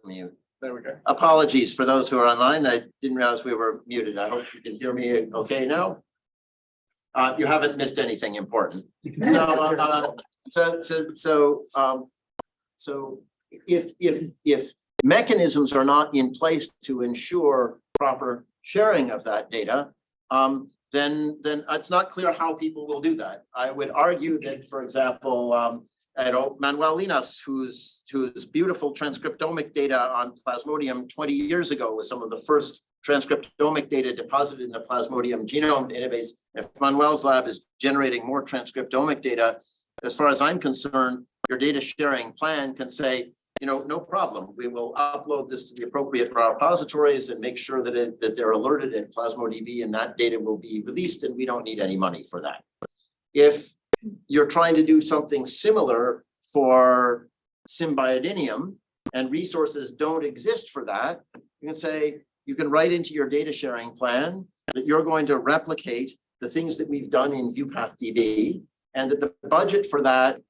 unmute. There we go. Apologies for those who are online. I didn't realize we were muted. I hope you can hear me okay now. You haven't missed anything important. No, so if mechanisms are not in place to ensure proper sharing of that data, then it's not clear how people will do that. I would argue that, for example, Manuel Linas, whose beautiful transcriptomic data on Plasmodium 20 years ago was some of the first transcriptomic data deposited in the Plasmodium genome database. If Manuel's lab is generating more transcriptomic data, as far as I'm concerned, your data sharing plan can say, no problem. We will upload this to the appropriate repositories and make sure that they're alerted in PlasmoDB, and that data will be released, and we don't need any money for that. If you're trying to do something similar for Symbiodinium and resources don't exist for that, you can say, you can write into your data sharing plan that you're going to replicate the things that we've done in ViewPathDB, and that the budget for that,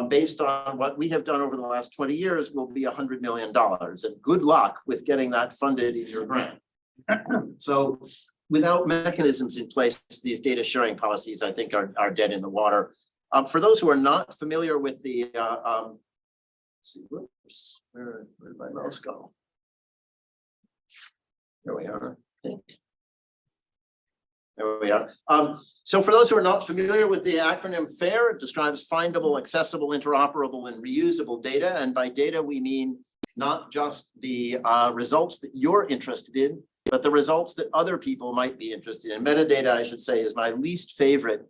based on what we have done over the last 20 years, will be $100 million. And good luck with getting that funded in your grant. So without mechanisms in place, these data sharing policies, I think, are dead in the water. For those who are not familiar with the, let's see, whoops, where did my mouse go? There we are, I think. There we are. So for those who are not familiar with the acronym FAIR, it describes findable, accessible, interoperable, and reusable data. And by data, we mean not just the results that you're interested in, but the results that other people might be interested in. Metadata, I should say, is my least favorite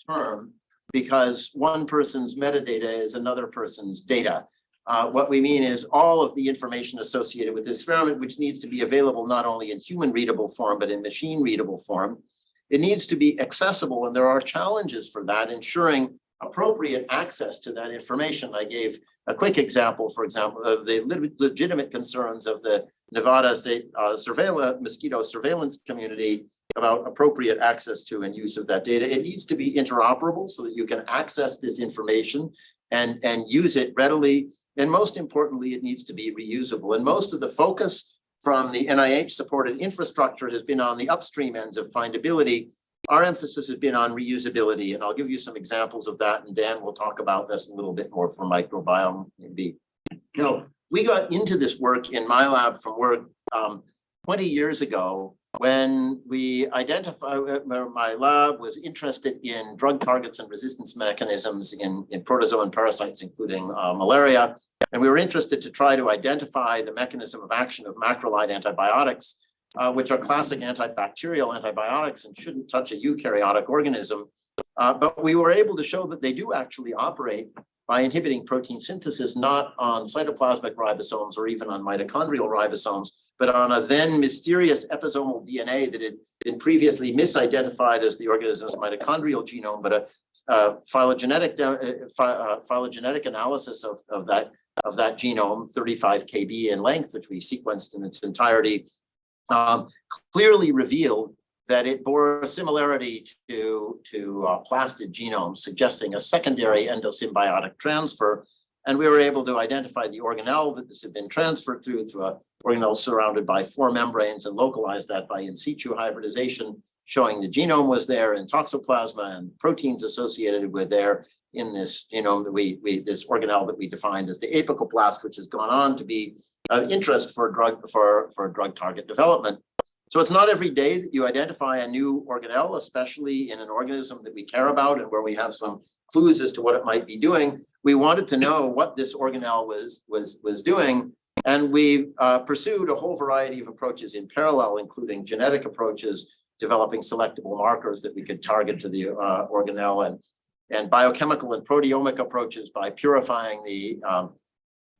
term because one person's metadata is another person's data. What we mean is all of the information associated with the experiment, which needs to be available not only in human readable form, but in machine readable form. It needs to be accessible, and there are challenges for that, ensuring appropriate access to that information. I gave a quick example, for example, of the legitimate concerns of the Nevada State mosquito surveillance community about appropriate access to and use of that data. It needs to be interoperable so that you can access this information and use it readily. And most importantly, it needs to be reusable. And most of the focus from the NIH-supported infrastructure has been on the upstream ends of findability. Our emphasis has been on reusability, and I'll give you some examples of that, and Dan will talk about this a little bit more for microbiome, maybe. We got into this work in my lab from work 20 years ago when we identified, my lab was interested in drug targets and resistance mechanisms in protozoan parasites, including malaria. And we were interested to try to identify the mechanism of action of macrolide antibiotics, which are classic antibacterial antibiotics and shouldn't touch a eukaryotic organism. But we were able to show that they do actually operate by inhibiting protein synthesis, not on cytoplasmic ribosomes or even on mitochondrial ribosomes, but on a then mysterious episomal DNA that had been previously misidentified as the organism's mitochondrial genome, but a phylogenetic analysis of that genome, 35 kb in length, which we sequenced in its entirety, clearly revealed that it bore a similarity to plastid genomes, suggesting a secondary endosymbiotic transfer. And we were able to identify the organelle that this had been transferred through an organelle surrounded by 4 membranes, and localize that by in situ hybridization, showing the genome was there in toxoplasma and proteins associated with there in this genome that this organelle that we defined as the apicoplast, which has gone on to be of interest for drug target development. So it's not every day that you identify a new organelle, especially in an organism that we care about and where we have some clues as to what it might be doing. We wanted to know what this organelle was doing, and we pursued a whole variety of approaches in parallel, including genetic approaches, developing selectable markers that we could target to the organelle, and biochemical and proteomic approaches by purifying the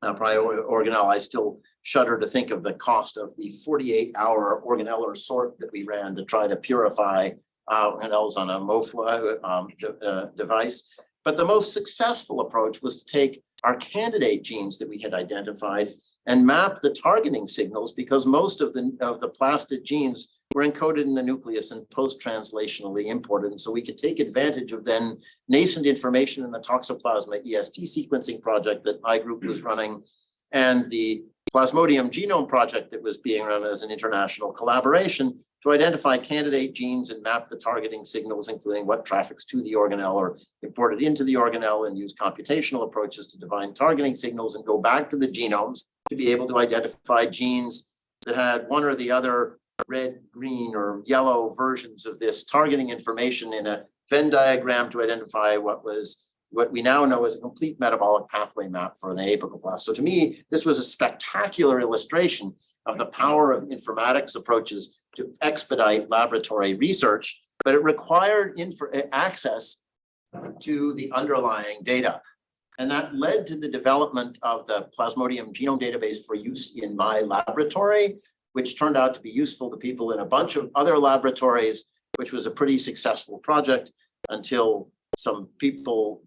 organelle. I still shudder to think of the cost of the 48-hour organellar sort that we ran to try to purify organelles on a MoFLA device. But the most successful approach was to take our candidate genes that we had identified and map the targeting signals, because most of the plastid genes were encoded in the nucleus and post-translationally imported. And so we could take advantage of then nascent information in the Toxoplasma EST sequencing project that my group was running, and the Plasmodium Genome Project that was being run as an international collaboration to identify candidate genes and map the targeting signals, including what traffics to the organelle or imported into the organelle, and use computational approaches to define targeting signals and go back to the genomes to be able to identify genes that had one or the other red, green, or yellow versions of this targeting information in a Venn diagram to identify what we now know as a complete metabolic pathway map for the apical blast. So to me, this was a spectacular illustration of the power of informatics approaches to expedite laboratory research, but it required access to the underlying data. And that led to the development of the Plasmodium Genome Database for use in my laboratory, which turned out to be useful to people in a bunch of other laboratories, which was a pretty successful project until some people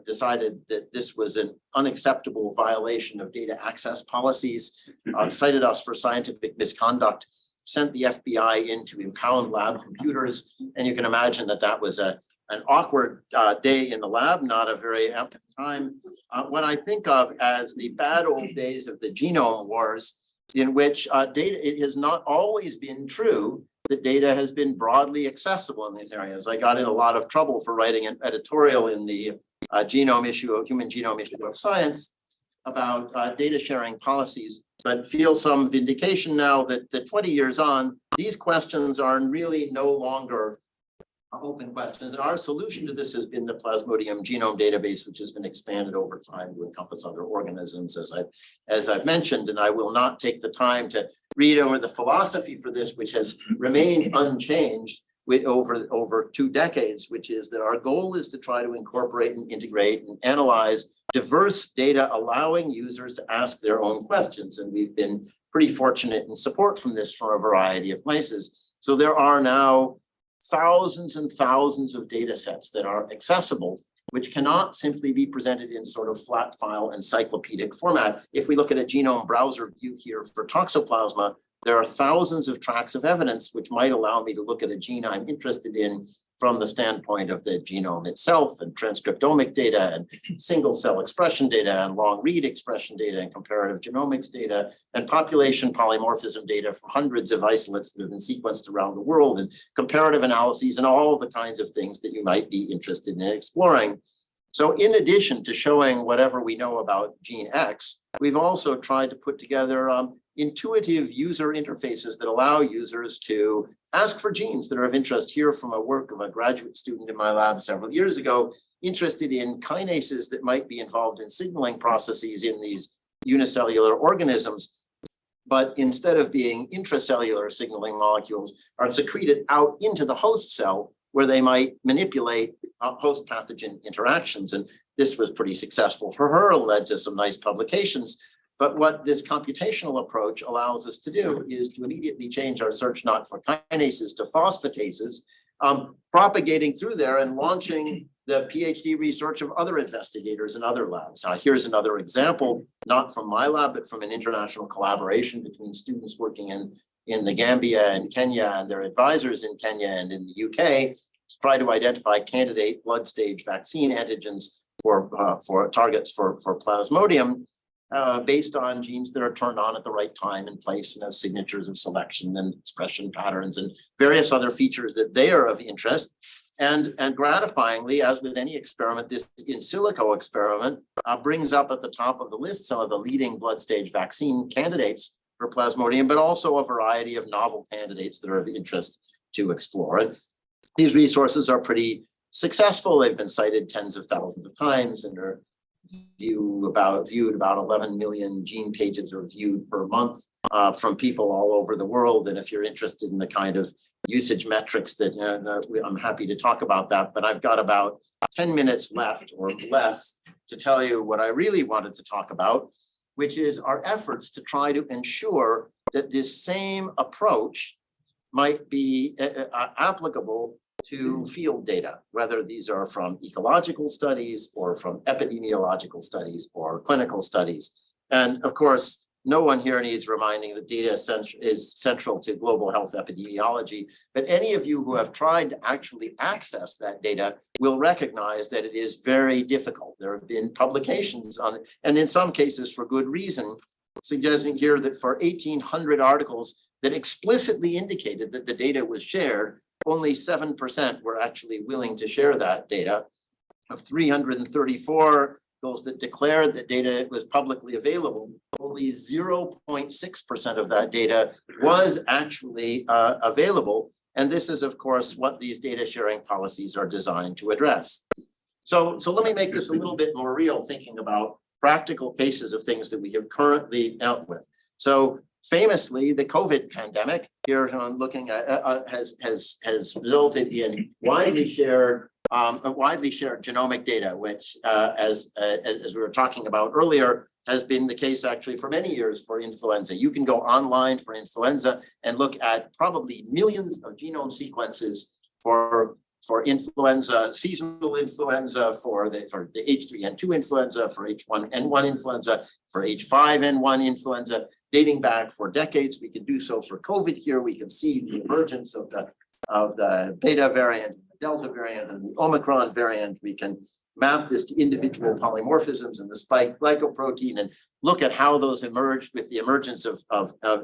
decided that this was an unacceptable violation of data access policies, cited us for scientific misconduct, sent the FBI in to impound lab computers. And you can imagine that that was an awkward day in the lab, not a very happy time. What I think of as the bad old days of the genome wars, in which it has not always been true that data has been broadly accessible in these areas. I got in a lot of trouble for writing an editorial in the Human Genome Issue of Science about data sharing policies, but feel some vindication now that 20 years on, these questions are really no longer open questions. And our solution to this has been the Plasmodium Genome Database, which has been expanded over time to encompass other organisms, as I've mentioned. And I will not take the time to read over the philosophy for this, which has remained unchanged over 2 decades, which is that our goal is to try to incorporate and integrate and analyze diverse data, allowing users to ask their own questions. And we've been pretty fortunate in support from this from a variety of places. So there are now thousands and thousands of data sets that are accessible, which cannot simply be presented in sort of flat file encyclopedic format. If we look at a genome browser view here for toxoplasma, there are thousands of tracks of evidence which might allow me to look at a gene I'm interested in from the standpoint of the genome itself, and transcriptomic data, and single cell expression data, and long read expression data, and comparative genomics data, and population polymorphism data from hundreds of isolates that have been sequenced around the world, and comparative analyses, and all of the kinds of things that you might be interested in exploring. So in addition to showing whatever we know about gene X, we've also tried to put together intuitive user interfaces that allow users to ask for genes that are of interest. Here from a work of a graduate student in my lab several years ago, interested in kinases that might be involved in signaling processes in these unicellular organisms, but instead of being intracellular signaling molecules, are secreted out into the host cell where they might manipulate host pathogen interactions. And this was pretty successful for her, led to some nice publications. But what this computational approach allows us to do is to immediately change our search not for kinases to phosphatases, propagating through there and launching the PhD research of other investigators in other labs. Here's another example, not from my lab, but from an international collaboration between students working in the Gambia and Kenya and their advisors in Kenya and in the UK, to try to identify candidate blood stage vaccine antigens for targets for Plasmodium, based on genes that are turned on at the right time and place and have signatures of selection and expression patterns and various other features that they are of interest. And gratifyingly, as with any experiment, this in silico experiment brings up at the top of the list some of the leading blood stage vaccine candidates for Plasmodium, but also a variety of novel candidates that are of interest to explore. And these resources are pretty successful. They've been cited tens of thousands of times and are viewed about 11 million gene pages are viewed per month from people all over the world. And if you're interested in the kind of usage metrics that I'm happy to talk about that, but I've got about 10 minutes left or less to tell you what I really wanted to talk about, which is our efforts to try to ensure that this same approach might be applicable to field data, whether these are from ecological studies or from epidemiological studies or clinical studies. And of course, no one here needs reminding that data is central to global health epidemiology, but any of you who have tried to actually access that data will recognize that it is very difficult. There have been publications on it, and in some cases for good reason, suggesting here that for 1,800 articles that explicitly indicated that the data was shared, only 7% were actually willing to share that data. Of 334, those that declared that data was publicly available, only 0.6% of that data was actually available. And this is, of course, what these data sharing policies are designed to address. So let me make this a little bit more real, thinking about practical cases of things that we have currently dealt with. So famously, the COVID pandemic here I'm looking at has resulted in widely shared genomic data, which, as we were talking about earlier, has been the case actually for many years for influenza. You can go online for influenza and look at probably millions of genome sequences for influenza, seasonal influenza, for the H3N2 influenza, for H1N1 influenza, for H5N1 influenza, dating back for decades. We can do so for COVID here. We can see the emergence of the beta variant, the Delta variant, and the Omicron variant. We can map this to individual polymorphisms in the spike glycoprotein and look at how those emerged with the emergence of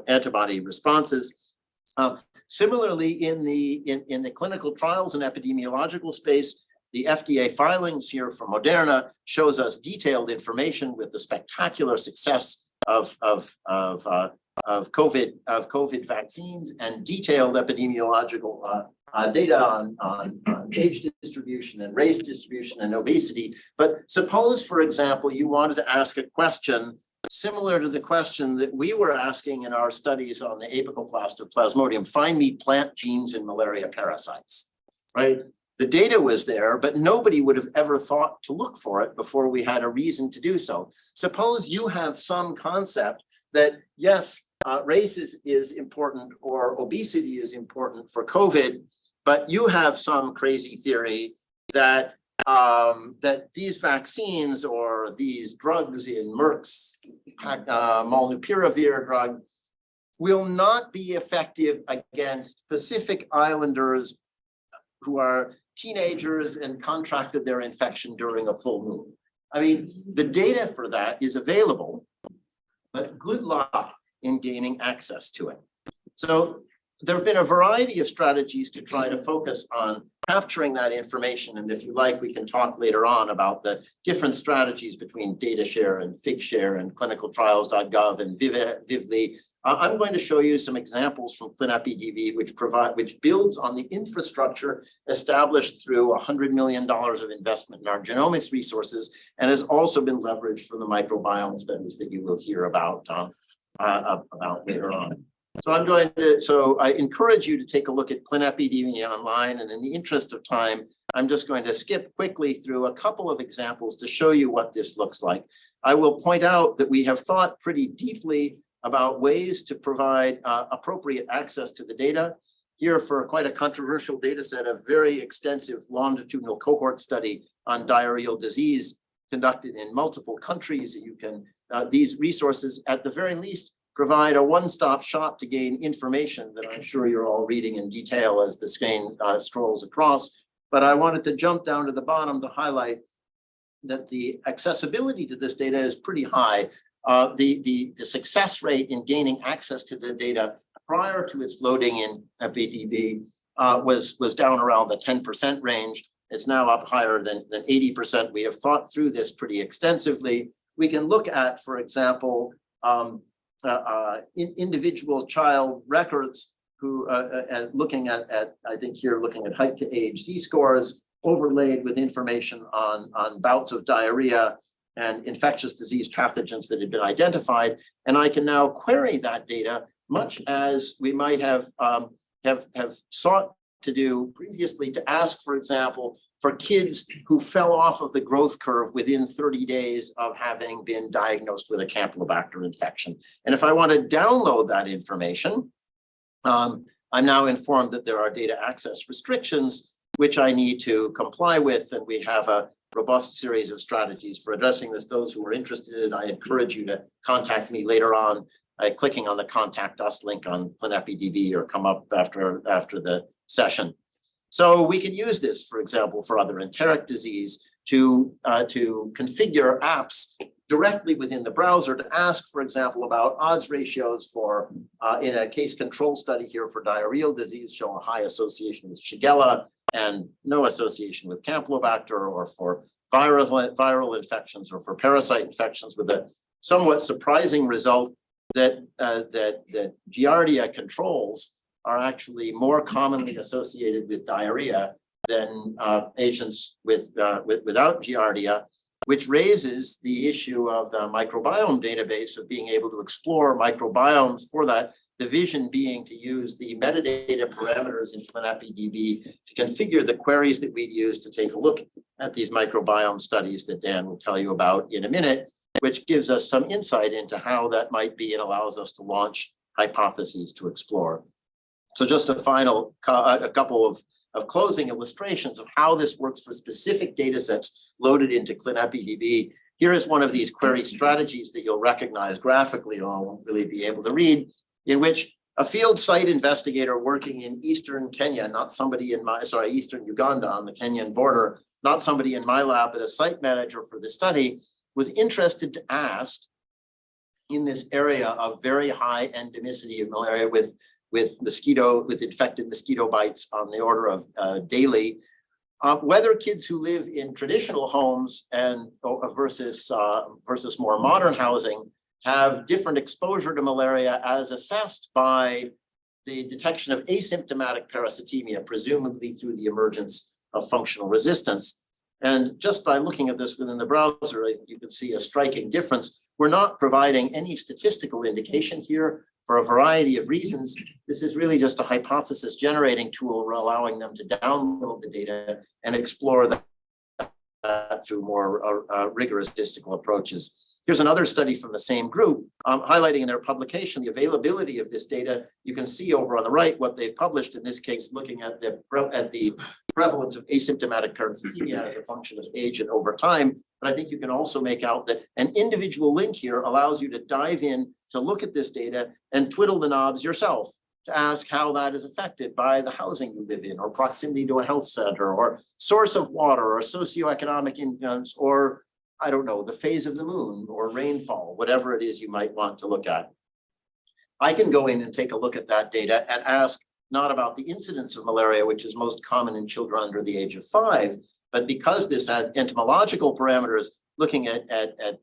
antibody responses. Similarly, in the clinical trials and epidemiological space, the FDA filings here for Moderna shows us detailed information with the spectacular success of COVID vaccines and detailed epidemiological data on age distribution and race distribution and obesity. But suppose, for example, you wanted to ask a question similar to the question that we were asking in our studies on the apical plast of Plasmodium: find me plant genes in malaria parasites, right? The data was there, but nobody would have ever thought to look for it before we had a reason to do so. Suppose you have some concept that, yes, race is important or obesity is important for COVID, but you have some crazy theory that that these vaccines or these drugs in Merck's molnupiravir drug will not be effective against Pacific Islanders who are teenagers and contracted their infection during a full moon. I mean, the data for that is available, but good luck in gaining access to it. So there have been a variety of strategies to try to focus on capturing that information. And if you like, we can talk later on about the different strategies between DataShare and FigShare and clinicaltrials.gov and Vivli. I'm going to show you some examples from ClinEpiDB, which builds on the infrastructure established through $100 million of investment in our genomics resources, and has also been leveraged for the microbiome studies that you will hear about later on. So I encourage you to take a look at ClinEpiDB online, and in the interest of time, I'm just going to skip quickly through a couple of examples to show you what this looks like. I will point out that we have thought pretty deeply about ways to provide appropriate access to the data. Here, for quite a controversial data set, a very extensive longitudinal cohort study on diarrheal disease conducted in multiple countries. You can, these resources at the very least provide a one-stop shop to gain information that I'm sure you're all reading in detail as the screen scrolls across. But I wanted to jump down to the bottom to highlight that the accessibility to this data is pretty high. The success rate in gaining access to the data prior to its loading in EpiDB was down around the 10% range. It's now up higher than 80%. We have thought through this pretty extensively. We can look at, for example, individual child records who, looking at, I think here, looking at height to age Z-scores overlaid with information on bouts of diarrhea and infectious disease pathogens that had been identified. And I can now query that data much as we might have sought to do previously, to ask, for example, for kids who fell off of the growth curve within 30 days of having been diagnosed with a Campylobacter infection. And if I want to download that information, I'm now informed that there are data access restrictions, which I need to comply with. And we have a robust series of strategies for addressing this. Those who are interested, I encourage you to contact me later on by clicking on the Contact Us link on ClinEpiDB, or come up after the session. So we can use this, for example, for other enteric disease to configure apps directly within the browser to ask, for example, about odds ratios for, in a case control study here for diarrheal disease, show a high association with Shigella and no association with Campylobacter, or for viral infections or for parasite infections, with a somewhat surprising result that Giardia controls are actually more commonly associated with diarrhea than patients without Giardia, which raises the issue of the microbiome database, of being able to explore microbiomes for that. The vision being to use the metadata parameters in ClinEpiDB to configure the queries that we'd use to take a look at these microbiome studies that Dan will tell you about in a minute, which gives us some insight into how that might be and allows us to launch hypotheses to explore. So just a couple of closing illustrations of how this works for specific data sets loaded into ClinEpiDB. Here is one of these query strategies that you'll recognize graphically, or I won't really be able to read, in which a field site investigator working in Eastern Kenya, not somebody in Eastern Uganda on the Kenyan border, not somebody in my lab, but a site manager for the study, was interested to ask, in this area of very high endemicity of malaria with infected mosquito bites on the order of daily, whether kids who live in traditional homes and versus more modern housing have different exposure to malaria as assessed by the detection of asymptomatic parasitemia, presumably through the emergence of functional resistance. And just by looking at this within the browser, you can see a striking difference. We're not providing any statistical indication here for a variety of reasons. This is really just a hypothesis generating tool, allowing them to download the data and explore that through more rigorous statistical approaches. Here's another study from the same group, highlighting in their publication the availability of this data. You can see over on the right what they've published, in this case, looking at the prevalence of asymptomatic parasitemia as a function of age and over time. But I think you can also make out that an individual link here allows you to dive in to look at this data and twiddle the knobs yourself to ask how that is affected by the housing you live in, or proximity to a health center, or source of water, or socioeconomic incomes, or I don't know, the phase of the moon or rainfall, whatever it is you might want to look at. I can go in and take a look at that data and ask not about the incidence of malaria, which is most common in children under the age of 5, but because this had entomological parameters looking at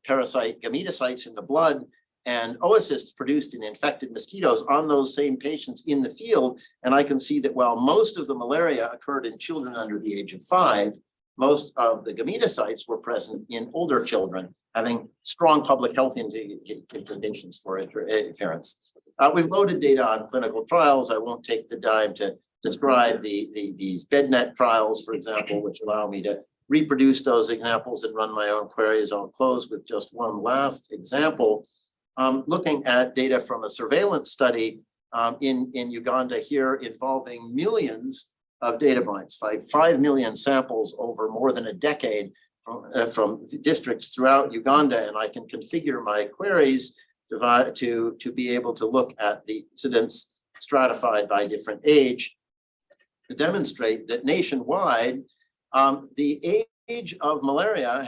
parasite gametocytes in the blood and oocysts produced in infected mosquitoes on those same patients in the field. And I can see that while most of the malaria occurred in children under the age of 5, most of the gametocytes were present in older children, having strong public health implications for interference. We've loaded data on clinical trials. I won't take the time to describe these BedNet trials, for example, which allow me to reproduce those examples and run my own queries. I'll close with just one last example. Looking at data from a surveillance study in Uganda here, involving millions of data points, 5 million samples over more than a decade from districts throughout Uganda, and I can configure my queries to be able to look at the incidence stratified by different age to demonstrate that nationwide, the age of malaria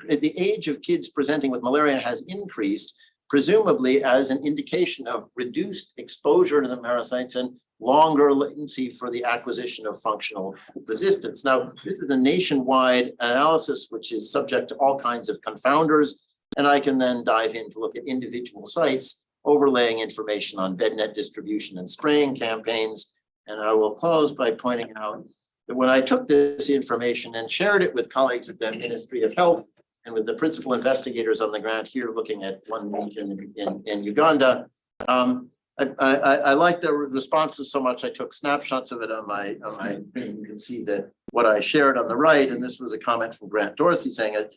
the age of kids presenting with malaria has increased, presumably as an indication of reduced exposure to the parasites and longer latency for the acquisition of functional resistance. Now, this is a nationwide analysis which is subject to all kinds of confounders, and I can then dive in to look at individual sites, overlaying information on BedNet distribution and spraying campaigns. And I will close by pointing out that when I took this information and shared it with colleagues at the Ministry of Health and with the principal investigators on the grant here looking at one region in Uganda, I liked the responses so much I took snapshots of it on my screen. You can see that what I shared on the right, and this was a comment from Grant Dorsey saying it,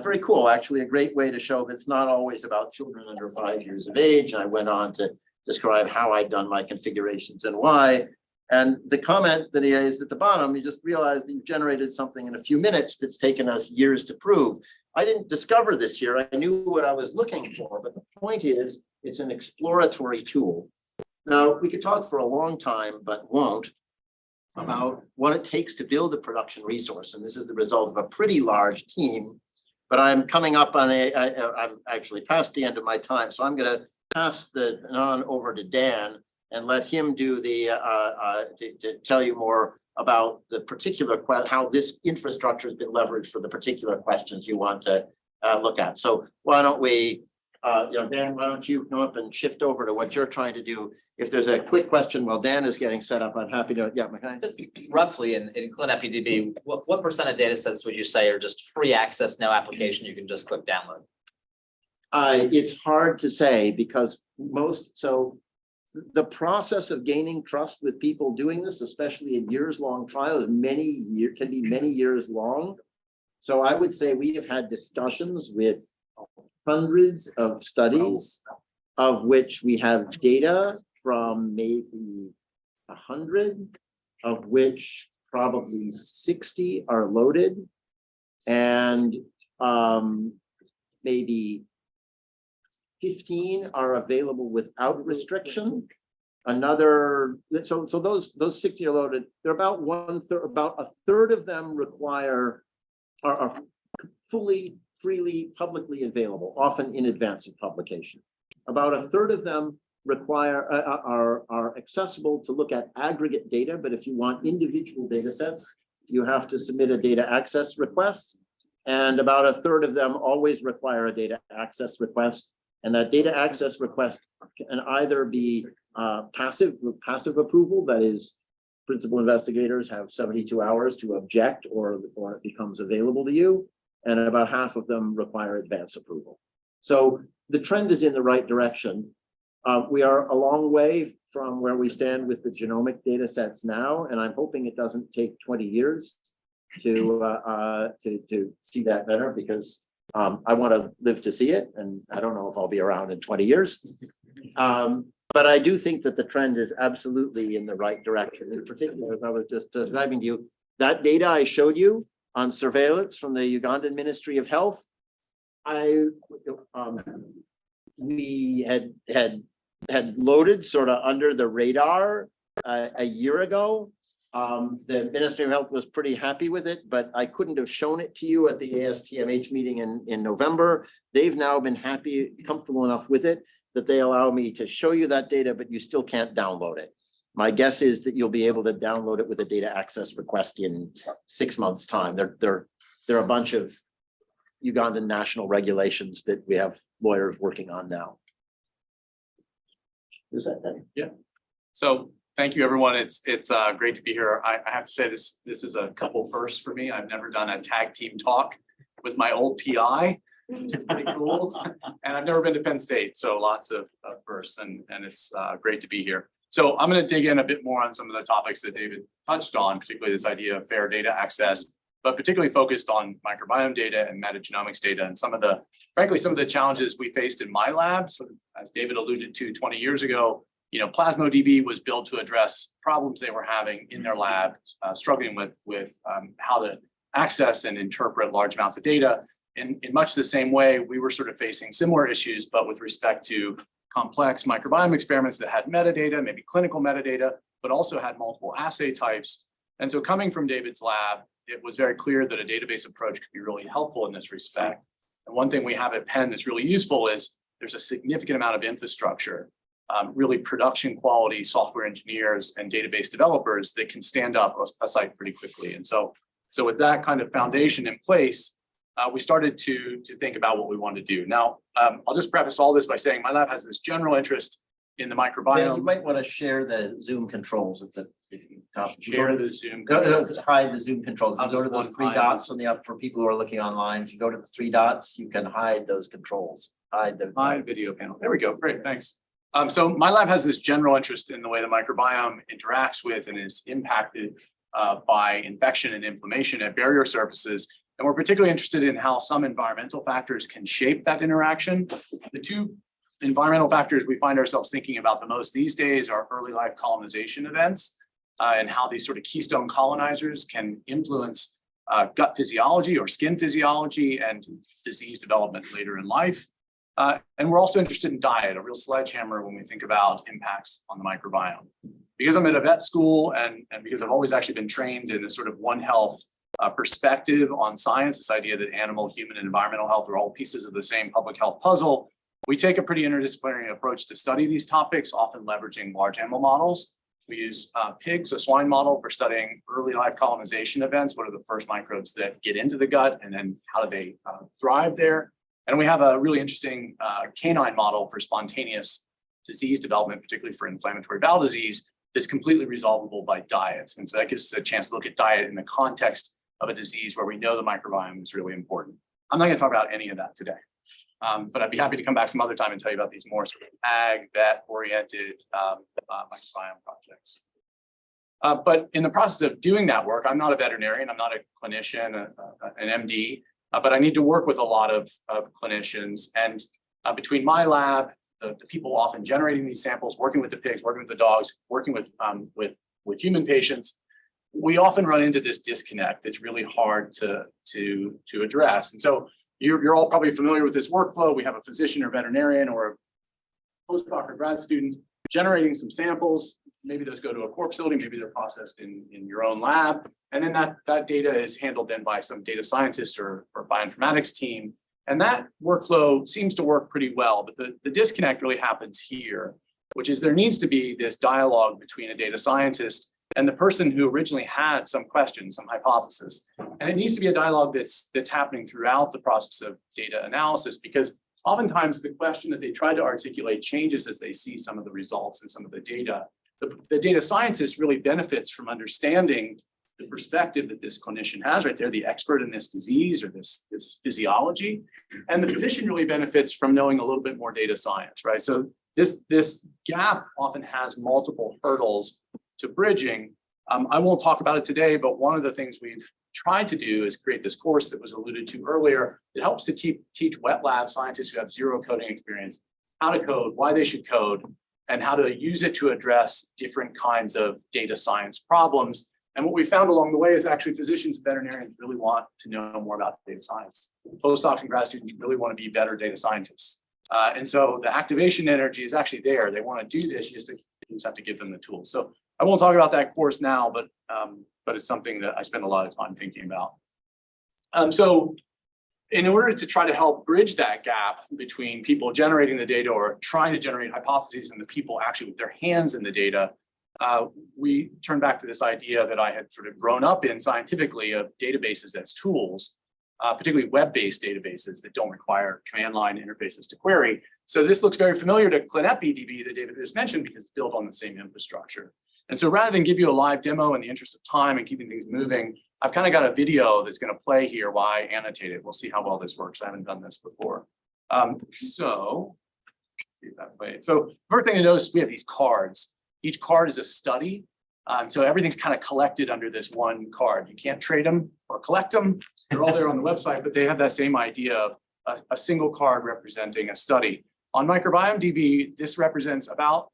very cool, actually a great way to show that it's not always about children under 5 years of age. And I went on to describe how I'd done my configurations and why. And the comment that he is at the bottom, you just realized that you've generated something in a few minutes that's taken us years to prove. I didn't discover this here. I knew what I was looking for, but the point is it's an exploratory tool. Now, we could talk for a long time, but won't, about what it takes to build a production resource. And this is the result of a pretty large team But I'm coming up on I'm actually past the end of my time, so I'm going to pass the on over to Dan and let him do the to tell you more about the particular how this infrastructure has been leveraged for the particular questions you want to look at. So why don't we, Dan, why don't you come up and shift over to what you're trying to do? If there's a quick question while Dan is getting set up, I'm happy to, McKay. Just roughly in ClinEPDB, what percent of data sets would you say are just free access, no application, you can just click download? It's hard to say because the process of gaining trust with people doing this, especially in years-long trials, can be many years long. So I would say we have had discussions with hundreds of studies, of which we have data from maybe 100, of which probably 60 are loaded, and maybe 15 are available without restriction. Another, so those 60 are loaded. They're about a third of them are fully, freely, publicly available, often in advance of publication. About a third of them are accessible to look at aggregate data, but if you want individual data sets, you have to submit a data access request. And about a third of them always require a data access request. And that data access request can either be passive approval, that is, principal investigators have 72 hours to object or it becomes available to you, and about half of them require advance approval. So the trend is in the right direction. We are a long way from where we stand with the genomic data sets now, and I'm hoping it doesn't take 20 years to see that better, because I want to live to see it, and I don't know if I'll be around in 20 years. But I do think that the trend is absolutely in the right direction. In particular, as I was just describing to you, that data I showed you on surveillance from the Ugandan Ministry of Health, we had loaded sort of under the radar a year ago. The Ministry of Health was pretty happy with it, but I couldn't have shown it to you at the ASTMH meeting in November. They've now been comfortable enough with it that they allow me to show you that data, but you still can't download it. My guess is that you'll be able to download it with a data access request in 6 months' time. There are a bunch of Ugandan national regulations that we have lawyers working on now. Is that thing? Yeah. So thank you, everyone. It's great to be here. I have to say this is a couple firsts for me. I've never done a tag team talk with my old PI. Which is pretty cool. And I've never been to Penn State, so lots of firsts, and it's great to be here. So I'm going to dig in a bit more on some of the topics that David touched on, particularly this idea of fair data access, but particularly focused on microbiome data and metagenomics data, and frankly, some of the challenges we faced in my lab. So as David alluded to 20 years ago, PlasmoDB was built to address problems they were having in their lab, struggling with how to access and interpret large amounts of data. In much the same way, we were sort of facing similar issues, but with respect to complex microbiome experiments that had metadata, maybe clinical metadata, but also had multiple assay types. And so coming from David's lab, it was very clear that a database approach could be really helpful in this respect. And one thing we have at Penn that's really useful is there's a significant amount of infrastructure, really production quality software engineers and database developers that can stand up a site pretty quickly. And so with that kind of foundation in place, we started to think about what we wanted to do. Now, I'll just preface all this by saying my lab has this general interest in the microbiome. Yeah, you might want to share the Zoom controls if you share the Zoom. Hide the Zoom controls. You go to those three dots on the up for people who are looking online. If you go to the three dots, you can hide those controls. Hide video panel. There we go. Great, thanks. So my lab has this general interest in the way the microbiome interacts with and is impacted by infection and inflammation at barrier surfaces. And we're particularly interested in how some environmental factors can shape that interaction. The two environmental factors we find ourselves thinking about the most these days are early life colonization events and how these sort of keystone colonizers can influence gut physiology or skin physiology and disease development later in life. And we're also interested in diet, a real sledgehammer when we think about impacts on the microbiome. Because I'm at a vet school and because I've always actually been trained in this sort of One Health perspective on science, this idea that animal, human, and environmental health are all pieces of the same public health puzzle. We take a pretty interdisciplinary approach to study these topics, often leveraging large animal models. We use pigs, a swine model, for studying early life colonization events. What are the first microbes that get into the gut, and then how do they thrive there? And we have a really interesting canine model for spontaneous disease development, particularly for inflammatory bowel disease, that's completely resolvable by diet. And so that gives us a chance to look at diet in the context of a disease where we know the microbiome is really important. I'm not going to talk about any of that today, but I'd be happy to come back some other time and tell you about these more sort of ag, vet-oriented microbiome projects. But in the process of doing that work, I'm not a veterinarian, I'm not a clinician, an MD, but I need to work with a lot of clinicians. And between my lab, the people often generating these samples, working with the pigs, working with the dogs, working with human patients, we often run into this disconnect that's really hard to address. And so you're all probably familiar with this workflow. We have a physician or veterinarian or a postdoc or grad student generating some samples. Maybe those go to a core facility, maybe they're processed in your own lab. And then that data is handled then by some data scientist or bioinformatics team. And that workflow seems to work pretty well, but the disconnect really happens here, which is there needs to be this dialogue between a data scientist and the person who originally had some question, some hypothesis. And it needs to be a dialogue that's happening throughout the process of data analysis, because oftentimes the question that they try to articulate changes as they see some of the results and some of the data. The data scientist really benefits from understanding the perspective that this clinician has right there, the expert in this disease or this physiology. And the physician really benefits from knowing a little bit more data science, right? So this gap often has multiple hurdles to bridging. I won't talk about it today, but one of the things we've tried to do is create this course that was alluded to earlier. It helps to teach wet lab scientists who have zero coding experience how to code, why they should code, and how to use it to address different kinds of data science problems. And what we found along the way is actually physicians and veterinarians really want to know more about data science. Postdocs and grad students really want to be better data scientists. And so the activation energy is actually there. They want to do this, you just have to give them the tools. So I won't talk about that course now, but it's something that I spend a lot of time thinking about. So in order to try to help bridge that gap between people generating the data or trying to generate hypotheses and the people actually with their hands in the data, we turn back to this idea that I had sort of grown up in scientifically of databases as tools, particularly web-based databases that don't require command line interfaces to query. So this looks very familiar to ClinEpiDB that David just mentioned because it's built on the same infrastructure. And so rather than give you a live demo in the interest of time and keeping things moving, I've kind of got a video that's going to play here while I annotate it. We'll see how well this works. I haven't done this before. So let's see if that plays. So first thing to notice, we have these cards. Each card is a study. So everything's kind of collected under this one card. You can't trade them or collect them. They're all there on the website, but they have that same idea of a single card representing a study. On MicrobiomeDB, this represents about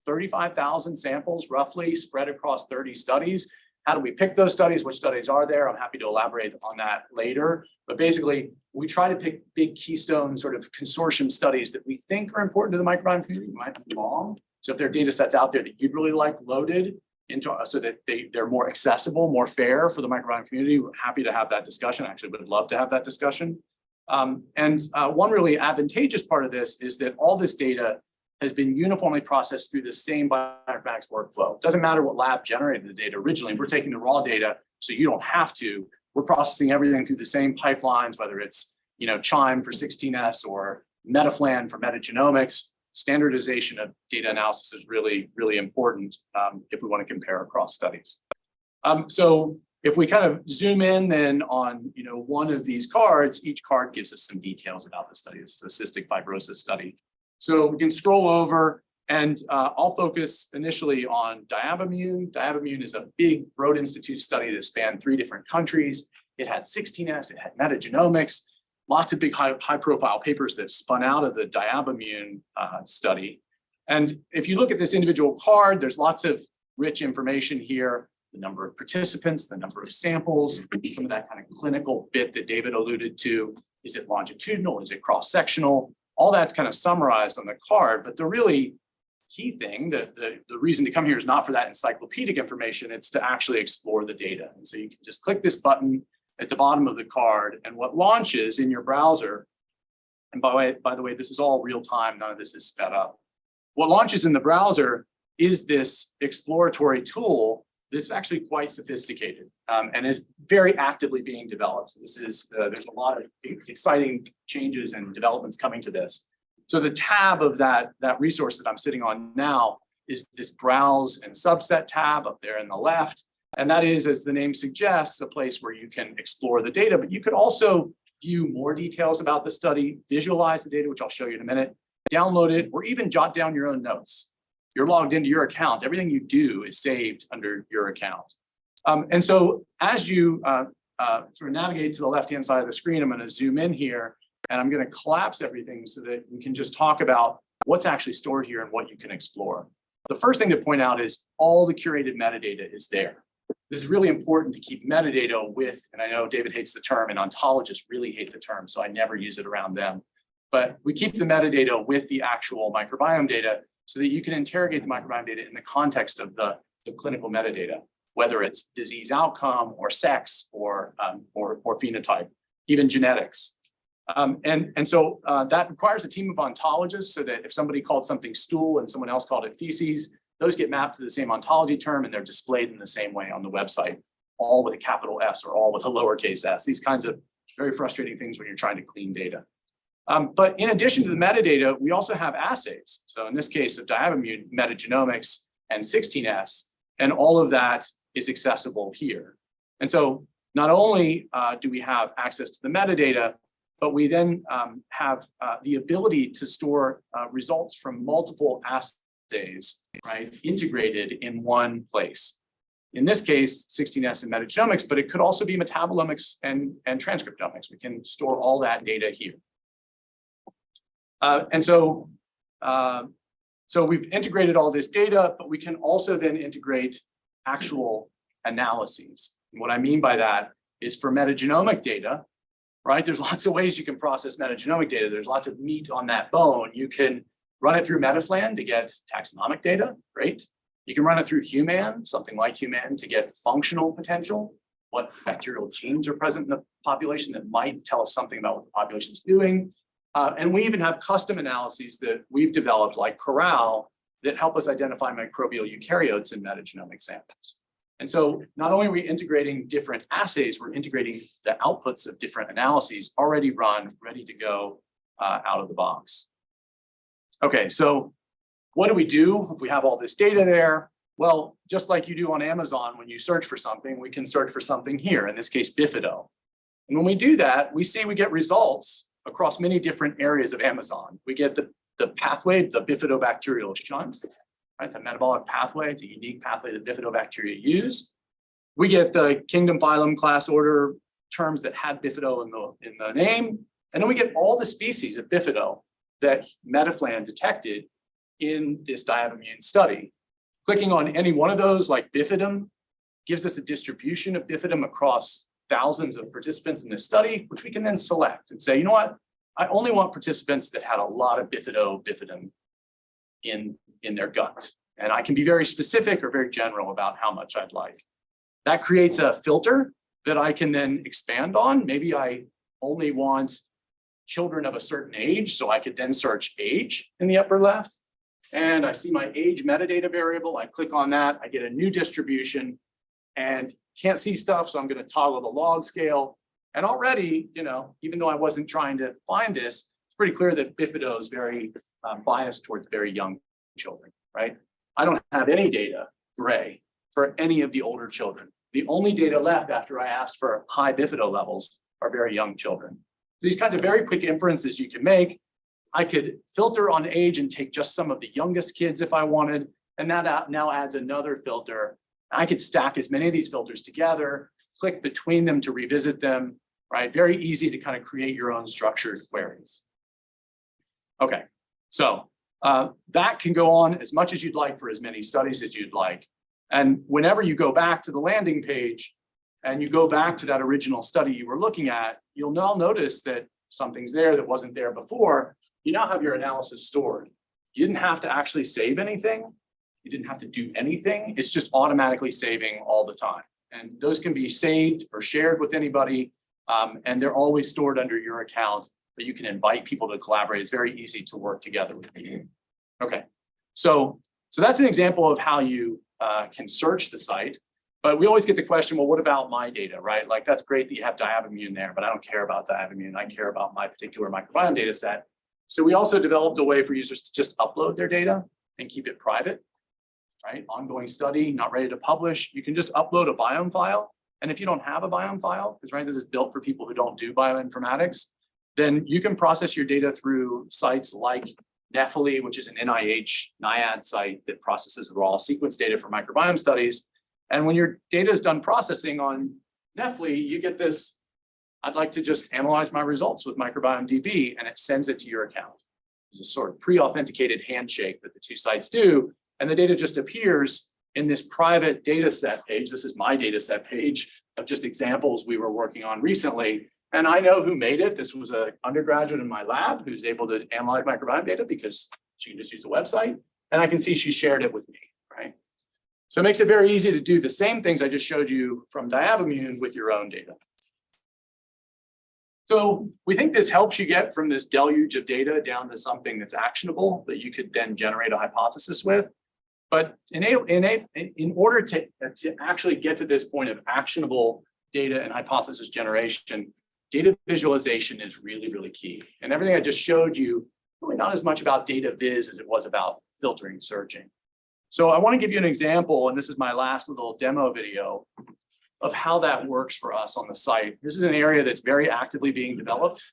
35,000 samples roughly spread across 30 studies. How do we pick those studies? Which studies are there? I'm happy to elaborate on that later. But basically, we try to pick big keystone sort of consortium studies that we think are important to the microbiome community. We might be wrong. So if there are data sets out there that you'd really like loaded into so that they're more accessible, more fair for the microbiome community, we're happy to have that discussion. Actually, would love to have that discussion. One really advantageous part of this is that all this data has been uniformly processed through the same bioinformatics workflow. It doesn't matter what lab generated the data originally. We're taking the raw data, so you don't have to. We're processing everything through the same pipelines, whether it's Chime for 16S or Metaflan for metagenomics. Standardization of data analysis is really, really important if we want to compare across studies. So if we kind of zoom in then on one of these cards, each card gives us some details about the study. It's a cystic fibrosis study. So we can scroll over and I'll focus initially on diabamune. Diabamune is a big Broad Institute study that spanned 3 different countries. It had 16S, it had metagenomics, lots of big high profile papers that spun out of the diabamune study. And if you look at this individual card, there's lots of rich information here, the number of participants, the number of samples, some of that kind of clinical bit that David alluded to. Is it longitudinal? Is it cross-sectional? All that's kind of summarized on the card, but the really key thing, the reason to come here is not for that encyclopedic information, it's to actually explore the data. And so you can just click this button at the bottom of the card. And what launches in your browser, and by the way, this is all real time, none of this is sped up. What launches in the browser is this exploratory tool that's actually quite sophisticated and is very actively being developed. This is, there's a lot of exciting changes and developments coming to this. So the tab of that resource that I'm sitting on now is this browse and subset tab up there in the left. And that is, as the name suggests, a place where you can explore the data, but you could also view more details about the study, visualize the data, which I'll show you in a minute, download it, or even jot down your own notes. You're logged into your account. Everything you do is saved under your account. And so as you sort of navigate to the left-hand side of the screen, I'm going to zoom in here and I'm going to collapse everything so that we can just talk about what's actually stored here and what you can explore. The first thing to point out is all the curated metadata is there. This is really important to keep metadata with, and I know David hates the term and ontologists really hate the term, so I never use it around them. But we keep the metadata with the actual microbiome data so that you can interrogate the microbiome data in the context of the clinical metadata, whether it's disease outcome or sex or phenotype, even genetics. And so that requires a team of ontologists so that if somebody called something stool and someone else called it feces, those get mapped to the same ontology term and they're displayed in the same way on the website, all with a capital S or all with a lowercase s. These kinds of very frustrating things when you're trying to clean data. But in addition to the metadata, we also have assays. So in this case of diatomune, metagenomics and 16S, and all of that is accessible here. And so not only do we have access to the metadata, but we then have the ability to store results from multiple assays, right, integrated in one place. In this case, 16S and metagenomics, but it could also be metabolomics and transcriptomics. We can store all that data here. So we've integrated all this data, but we can also then integrate actual analyses. And what I mean by that is for metagenomic data, right? There's lots of ways you can process metagenomic data. There's lots of meat on that bone. You can run it through Metaflan to get taxonomic data, great. You can run it through Human, something like Human, to get functional potential, what bacterial genes are present in the population that might tell us something about what the population is doing. And we even have custom analyses that we've developed, like Corral, that help us identify microbial eukaryotes in metagenomic samples. And so not only are we integrating different assays, we're integrating the outputs of different analyses already run, ready to go out of the box. Okay, so what do we do if we have all this data there? Well, just like you do on Amazon, when you search for something, we can search for something here, in this case, bifido. And when we do that, we see we get results across many different areas of Amazon. We get the pathway, the bifidobacterial shunt, right? It's a metabolic pathway, it's a unique pathway that bifidobacteria use. We get the kingdom, phylum, class, order terms that had bifido in the name. And then we get all the species of bifido that Metaflan detected in this diatomune study. Clicking on any one of those, like bifidum, gives us a distribution of bifidum across thousands of participants in this study, which we can then select and say, you know what, I only want participants that had a lot of bifidum in their gut. And I can be very specific or very general about how much I'd like. That creates a filter that I can then expand on. Maybe I only want children of a certain age, so I could then search age in the upper left. And I see my age metadata variable. I click on that, I get a new distribution and can't see stuff, so I'm going to toggle the log scale. And already, you know, even though I wasn't trying to find this, it's pretty clear that bifido is very biased towards very young children, right? I don't have any data, gray, for any of the older children. The only data left after I asked for high bifido levels are very young children. These kinds of very quick inferences you can make. I could filter on age and take just some of the youngest kids if I wanted, and that now adds another filter. I could stack as many of these filters together, click between them to revisit them, right? Very easy to kind of create your own structured queries. Okay, so that can go on as much as you'd like for as many studies as you'd like. And whenever you go back to the landing page and you go back to that original study you were looking at, you'll now notice that something's there that wasn't there before. You now have your analysis stored. You didn't have to actually save anything. You didn't have to do anything. It's just automatically saving all the time. And those can be saved or shared with anybody. And they're always stored under your account, but you can invite people to collaborate. It's very easy to work together with people. Okay, so that's an example of how you can search the site. But we always get the question, well, what about my data, right? Like, that's great that you have diabimmune there, but I don't care about diabimmune. I care about my particular microbiome data set. So we also developed a way for users to just upload their data and keep it private, right? Ongoing study, not ready to publish. You can just upload a biome file. And if you don't have a biome file, because right, this is built for people who don't do bioinformatics, then you can process your data through sites like Nephilim, which is an NIH NIAID site that processes raw sequence data for microbiome studies. And when your data is done processing on Nephilim, you get this, I'd like to just analyze my results with microbiome DB, and it sends it to your account. It's a sort of pre-authenticated handshake that the two sites do, and the data just appears in this private data set page. This is my data set page of just examples we were working on recently. And I know who made it. This was an undergraduate in my lab who's able to analyze microbiome data because she can just use the website. And I can see she shared it with me, right? So it makes it very easy to do the same things I just showed you from diabimmune with your own data. So we think this helps you get from this deluge of data down to something that's actionable that you could then generate a hypothesis with. But in order to actually get to this point of actionable data and hypothesis generation, data visualization is really, really key. And everything I just showed you, really not as much about data viz as it was about filtering, searching. So I want to give you an example, and this is my last little demo video of how that works for us on the site. This is an area that's very actively being developed.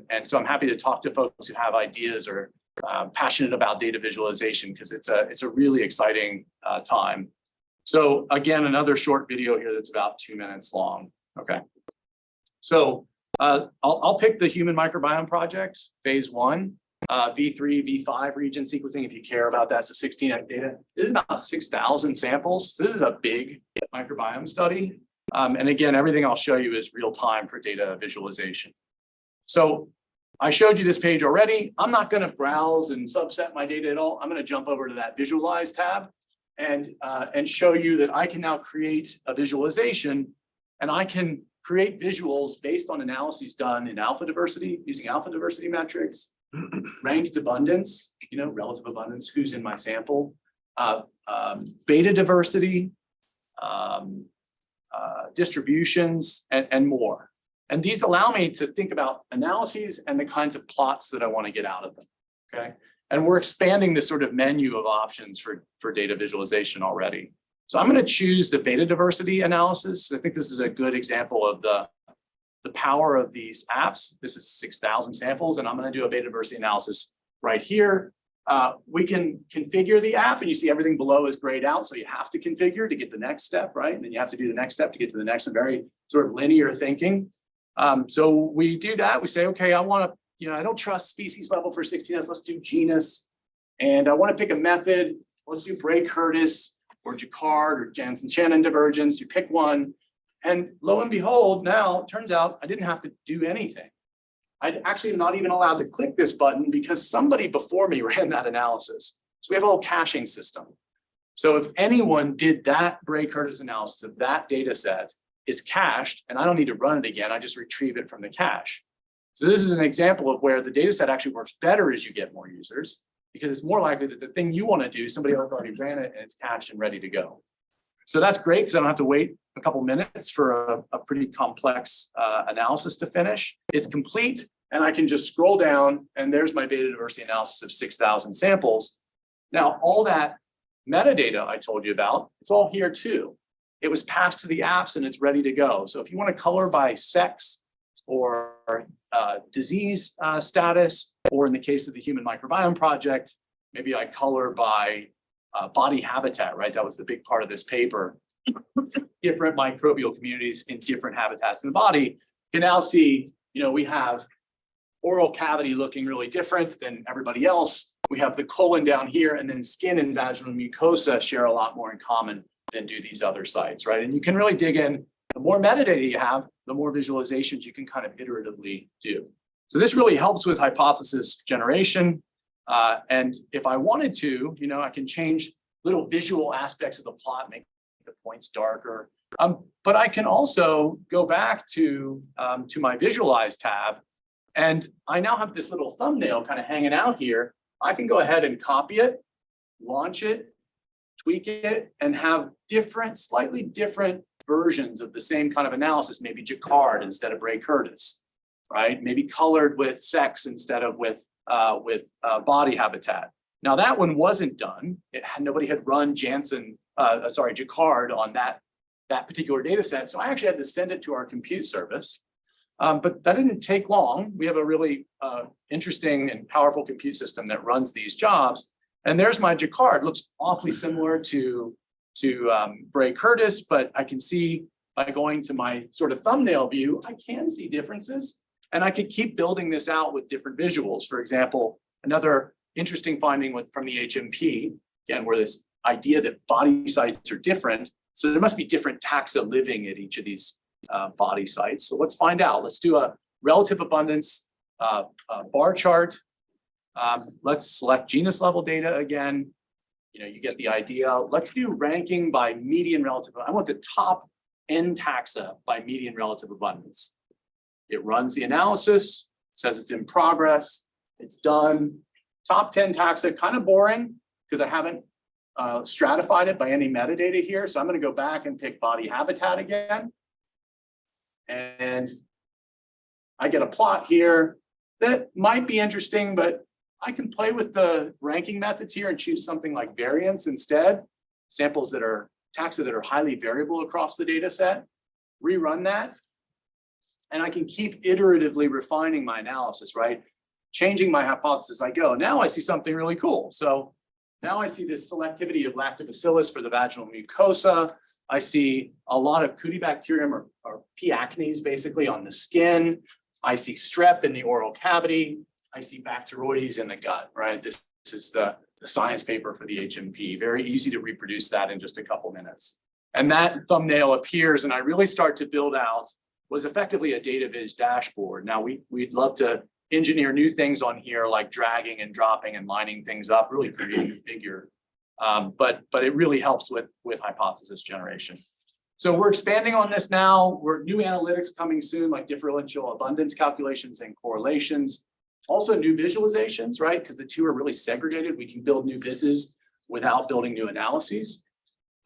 And so I'm happy to talk to folks who have ideas or passionate about data visualization, because it's a really exciting time. So again, another short video here that's about 2 minutes long. Okay. So I'll pick the human microbiome project, phase 1, V3, V5 region sequencing, if you care about that. So 16 data. This is about 6,000 samples. So this is a big microbiome study. And again, everything I'll show you is real time for data visualization. So I showed you this page already. I'm not going to browse and subset my data at all. I'm going to jump over to that visualize tab and show you that I can now create a visualization, and I can create visuals based on analyses done in alpha diversity, using alpha diversity metrics, ranked abundance, relative abundance, who's in my sample, beta diversity, distributions, and more. And these allow me to think about analyses and the kinds of plots that I want to get out of them, okay? And we're expanding this sort of menu of options for data visualization already. So I'm going to choose the beta diversity analysis. I think this is a good example of the power of these apps. This is 6,000 samples, and I'm going to do a beta diversity analysis right here. We can configure the app, and you see everything below is grayed out. So you have to configure to get the next step, right? And then you have to do the next step to get to the next one. Very sort of linear thinking. So we do that. We say, okay, I want to, I don't trust species level for 16S. Let's do genus. And I want to pick a method. Let's do Bray-Curtis or Jacquard or Jansen-Shannon divergence. You pick one. And lo and behold, now it turns out I didn't have to do anything. I'd actually not even allowed to click this button because somebody before me ran that analysis. So we have a whole caching system. So if anyone did that Bray-Curtis analysis of that data set, it's cached, and I don't need to run it again. I just retrieve it from the cache. So this is an example of where the data set actually works better as you get more users, because it's more likely that the thing you want to do, somebody else already ran it and it's cached and ready to go. So that's great because I don't have to wait a couple minutes for a pretty complex analysis to finish. It's complete, and I can just scroll down, and there's my beta diversity analysis of 6,000 samples. Now, all that metadata I told you about, it's all here too. It was passed to the apps and it's ready to go. So if you want to color by sex or disease status, or in the case of the Human Microbiome Project, maybe I color by body habitat, right? That was the big part of this paper. Different microbial communities in different habitats in the body. You can now see, we have oral cavity looking really different than everybody else. We have the colon down here, and then skin and vaginal mucosa share a lot more in common than do these other sites, right? And you can really dig in. The more metadata you have, the more visualizations you can kind of iteratively do. So this really helps with hypothesis generation. And if I wanted to, I can change little visual aspects of the plot, make the points darker, But I can also go back to my Visualize tab, and I now have this little thumbnail kind of hanging out here. I can go ahead and copy it, launch it, tweak it, and have slightly different versions of the same kind of analysis, maybe Jacquard instead of Bray-Curtis, right? Maybe colored with sex instead of with body habitat. Now that one wasn't done. Nobody had run Jacquard on that particular data set. So I actually had to send it to our compute service. But that didn't take long. We have a really interesting and powerful compute system that runs these jobs. And there's my Jacquard. Looks awfully similar to Bray-Curtis, but I can see by going to my sort of thumbnail view, I can see differences. And I could keep building this out with different visuals. For example, another interesting finding from the HMP, again, where this idea that body sites are different. So there must be different taxa living at each of these body sites. So let's find out. Let's do a relative abundance bar chart. Let's select genus level data again. You get the idea. Let's do ranking by median relative. I want the top N taxa by median relative abundance. It runs the analysis, says it's in progress, it's done. Top 10 taxa, kind of boring because I haven't stratified it by any metadata here. So I'm going to go back and pick body habitat again. And I get a plot here that might be interesting, but I can play with the ranking methods here and choose something like variance instead. Samples that are taxa that are highly variable across the data set. Rerun that. And I can keep iteratively refining my analysis, right? Changing my hypothesis as I go. Now I see something really cool. So now I see this selectivity of lactobacillus for the vaginal mucosa. I see a lot of Cutibacterium or P. acnes basically on the skin. I see strep in the oral cavity. I see Bacteroides in the gut, right? This is the science paper for the HMP. Very easy to reproduce that in just a couple minutes. And that thumbnail appears, and I really start to build out was effectively a data viz dashboard. Now we'd love to engineer new things on here like dragging and dropping and lining things up, really create a new figure. But it really helps with hypothesis generation. So we're expanding on this now. New analytics coming soon, like differential abundance calculations and correlations. Also new visualizations, right? Because the two are really segregated. We can build new vizzes without building new analyses.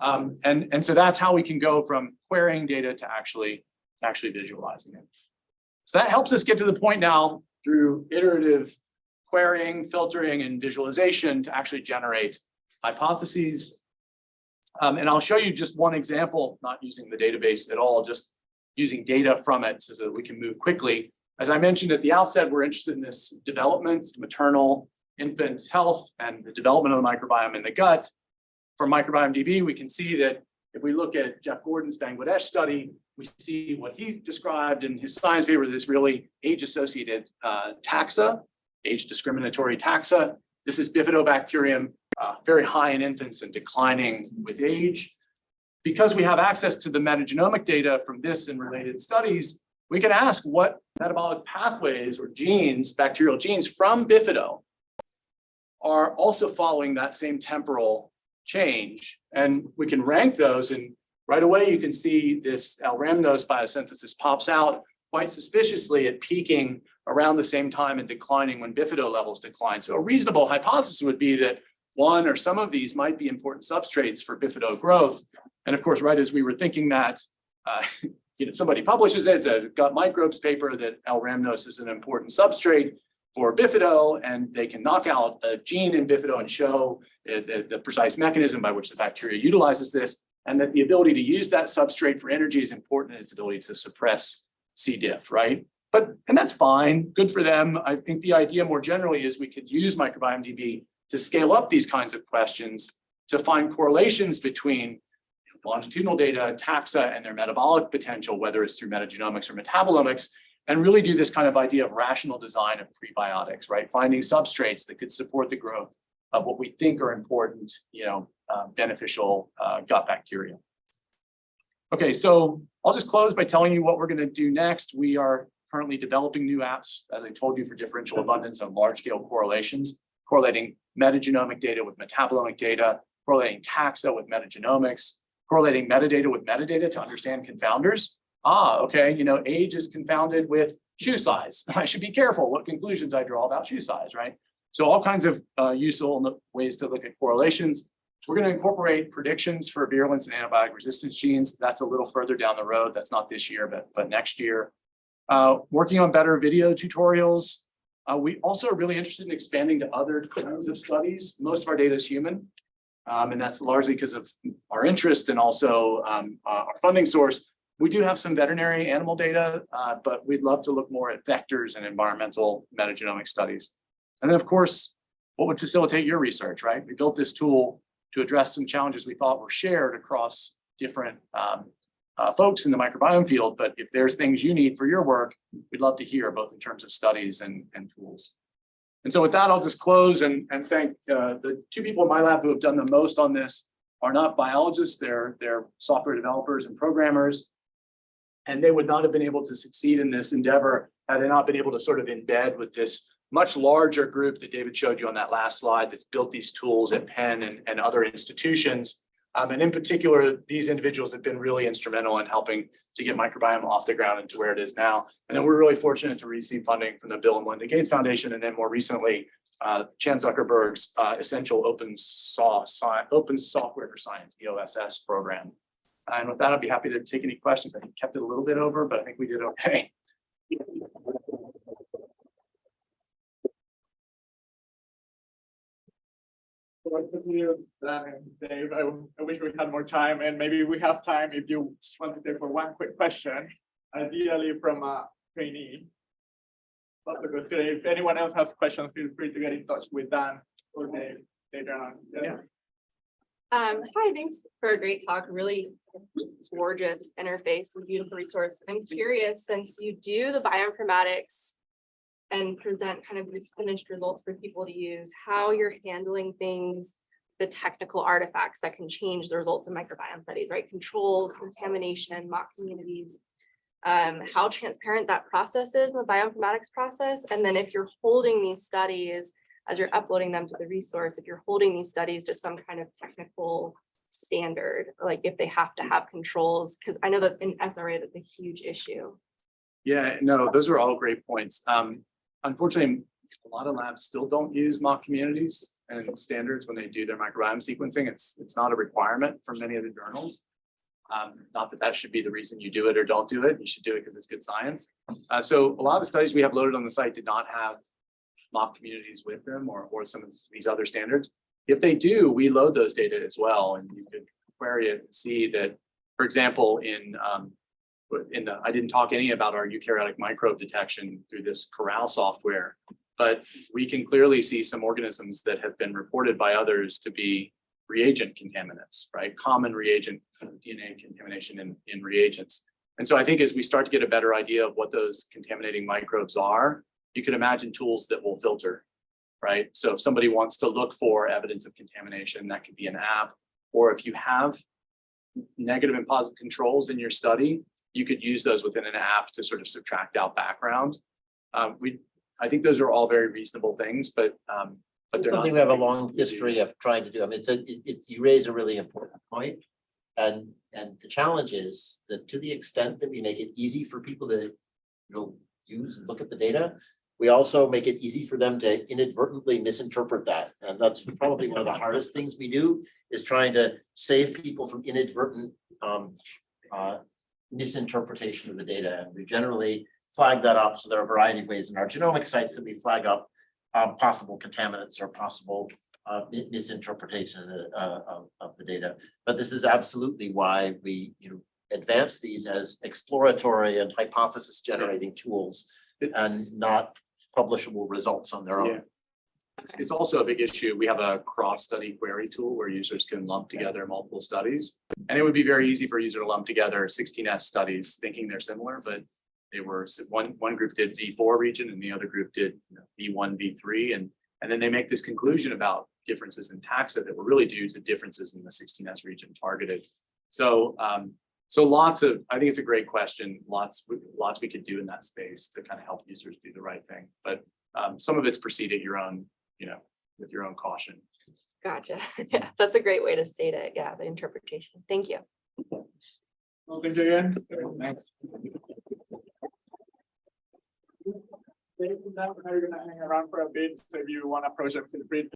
And so that's how we can go from querying data to actually visualizing it. So that helps us get to the point now through iterative querying, filtering, and visualization to actually generate hypotheses. And I'll show you just one example, not using the database at all, just using data from it so that we can move quickly. As I mentioned at the outset, we're interested in this development, maternal, infant health, and the development of the microbiome in the gut. From Microbiome DB, we can see that if we look at Jeff Gordon's Bangladesh study, we see what he described in his science paper, this really age-associated taxa, age-discriminatory taxa. This is Bifidobacterium, very high in infants and declining with age. Because we have access to the metagenomic data from this and related studies, we can ask what metabolic pathways or genes, bacterial genes from Bifido are also following that same temporal change. And we can rank those, and right away you can see this L-rhamnose biosynthesis pops out quite suspiciously at peaking around the same time and declining when Bifido levels decline. So a reasonable hypothesis would be that one or some of these might be important substrates for Bifido growth. And of course, right as we were thinking that, somebody publishes it, it's a gut microbes paper that L-rhamnose is an important substrate for Bifido, and they can knock out a gene in Bifido and show the precise mechanism by which the bacteria utilizes this, and that the ability to use that substrate for energy is important in its ability to suppress C. diff, right? And that's fine, good for them. I think the idea more generally is we could use Microbiome DB to scale up these kinds of questions to find correlations between longitudinal data, taxa, and their metabolic potential, whether it's through metagenomics or metabolomics, and really do this kind of idea of rational design of prebiotics, right? Finding substrates that could support the growth of what we think are important, beneficial gut bacteria. Okay, so I'll just close by telling you what we're going to do next. We are currently developing new apps, as I told you, for differential abundance and large-scale correlations, correlating metagenomic data with metabolomic data, correlating taxa with metagenomics, correlating metadata with metadata to understand confounders. Okay, age is confounded with shoe size. I should be careful what conclusions I draw about shoe size, right? So all kinds of useful ways to look at correlations. We're going to incorporate predictions for virulence and antibiotic resistance genes. That's a little further down the road. That's not this year, but next year. Working on better video tutorials. We also are really interested in expanding to other kinds of studies. Most of our data is human, and that's largely because of our interest and also our funding source. We do have some veterinary animal data, but we'd love to look more at vectors and environmental metagenomic studies. And then, of course, what would facilitate your research, right? We built this tool to address some challenges we thought were shared across different folks in the microbiome field. But if there's things you need for your work, we'd love to hear, both in terms of studies and tools. And so with that, I'll just close and thank the two people in my lab who have done the most on this. Are not biologists, they're software developers and programmers. And they would not have been able to succeed in this endeavor had they not been able to sort of embed with this much larger group that David showed you on that last slide that's built these tools at Penn and other institutions. And in particular, these individuals have been really instrumental in helping to get microbiome off the ground into where it is now. And then we're really fortunate to receive funding from the Bill and Melinda Gates Foundation, and then more recently, Chan Zuckerberg's Essential Open Software for Science, EOSS program. And with that, I'd be happy to take any questions. I think kept it a little bit over, but I think we did okay. Dave, I wish we had more time, and maybe we have time if you want to take for one quick question, ideally from a trainee. But if anyone else has questions, feel free to get in touch with Dan or Dave later on. Yeah. Hi, thanks for a great talk. Really gorgeous interface and beautiful resource. I'm curious, since you do the bioinformatics and present kind of these finished results for people to use, how you're handling things, the technical artifacts that can change the results of microbiome studies, right? Controls, contamination, mock communities, how transparent that process is in the bioinformatics process. And then if you're holding these studies, as you're uploading them to the resource, if you're holding these studies to some kind of technical standard, like if they have to have controls, because I know that in SRA, that's a huge issue. Yeah, no, those are all great points. Unfortunately, a lot of labs still don't use mock communities and standards when they do their microbiome sequencing. It's not a requirement for many of the journals. Not that that should be the reason you do it or don't do it. You should do it because it's good science. So a lot of the studies we have loaded on the site did not have mock communities with them or some of these other standards. If they do, we load those data as well, and you could query it and see that, for example, I didn't talk any about our eukaryotic microbe detection through this Corral software, but we can clearly see some organisms that have been reported by others to be reagent contaminants, right? Common reagent DNA contamination in reagents. And so I think as we start to get a better idea of what those contaminating microbes are, you can imagine tools that will filter, right? So if somebody wants to look for evidence of contamination, that could be an app, or if you have negative and positive controls in your study, you could use those within an app to sort of subtract out background. I think those are all very reasonable things, but they're not something we have a long history of trying to do. I mean, you raise a really important point, and the challenge is that to the extent that we make it easy for people to use and look at the data, we also make it easy for them to inadvertently misinterpret that. And that's probably one of the hardest things we do, is trying to save people from inadvertent misinterpretation of the data. And we generally flag that up. So there are a variety of ways in our genomic sites that we flag up possible contaminants or possible misinterpretation of the data. But this is absolutely why we advance these as exploratory and hypothesis generating tools and not publishable results on their own. Yeah. It's also a big issue. We have a cross-study query tool where users can lump together multiple studies. And it would be very easy for a user to lump together 16S studies thinking they're similar, but they were one group did V4 region and the other group did V1, V3. And then they make this conclusion about differences in taxa that were really due to differences in the 16S region targeted. So I think it's a great question. Lots we could do in that space to kind of help users do the right thing. But some of it's proceed at your own, with your own caution. Gotcha. Yeah, that's a great way to state it. Yeah, the interpretation. Thank you. Well, thank you again. Thanks. Now we're gonna hang around for a bit, so if you wanna approach them, feel free.